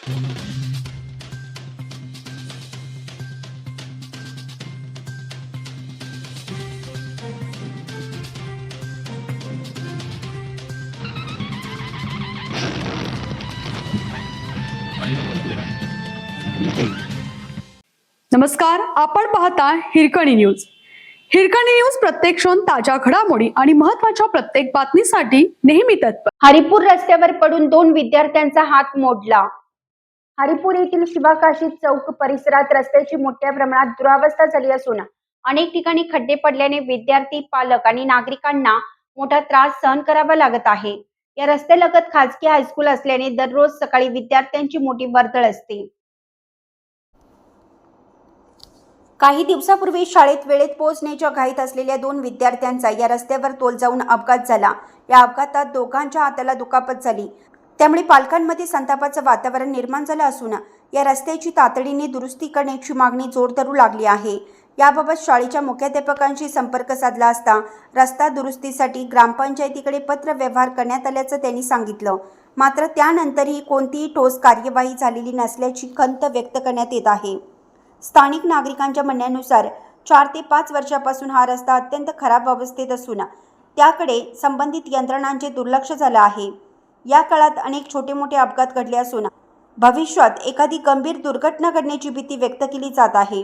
नमस्कार, आपण पाहता हिरकणी न्यूज. हिरकणी न्यूज प्रत्येक क्षण ताज्या घडामोडी आणि महत्त्वाच्या प्रत्येक बातमीसाठी नेहमी तत्पर. हरिपूर रस्त्यावर पडून 2 विद्यार्थ्यांचा हात मोडला. हरिपूर येथील शिवाकाशी चौक परिसरात रस्त्याची मोठ्या प्रमाणात दुरावस्था झाली असून अनेक ठिकाणी खड्डे पडल्याने विद्यार्थी, पालक आणि नागरिकांना मोठा त्रास सहन करावा लागत आहे. या रस्त्यालगत खाजगी हायस्कूल असल्याने दररोज सकाळी विद्यार्थ्यांची मोठी वर्दळ असते. काही दिवसापूर्वी शाळेत वेळेत पोहोचण्याच्या घाईत असलेल्या 2 विद्यार्थ्यांचा या रस्त्यावर तोल जाऊन अपघात झाला. या अपघातात दोघांच्या हाताला दुखापत झाली. त्यामुळे पालकांमध्ये संतापाचं वातावरण निर्माण झालं असून या रस्त्याची तातडीने दुरुस्ती करण्याची मागणी जोर धरू लागली आहे. याबाबत शाळेच्या मुख्याध्यापकांशी संपर्क साधला असता रस्ता दुरुस्तीसाठी ग्रामपंचायतीकडे पत्र व्यवहार करण्यात आल्याचं त्यांनी सांगितलं. मात्र त्यानंतरही कोणतीही ठोस कार्यवाही झालेली नसल्याची खंत व्यक्त करण्यात येत आहे. स्थानिक नागरिकांच्या म्हणण्यानुसार 4 ते 5 वर्षापासून हा रस्ता अत्यंत खराब अवस्थेत असून त्याकडे संबंधित यंत्रणांचे दुर्लक्ष झालं आहे. या काळात अनेक छोटे मोठे अपघात घडले असून भविष्यात एखादी गंभीर दुर्घटना घडण्याची भीती व्यक्त केली जात आहे.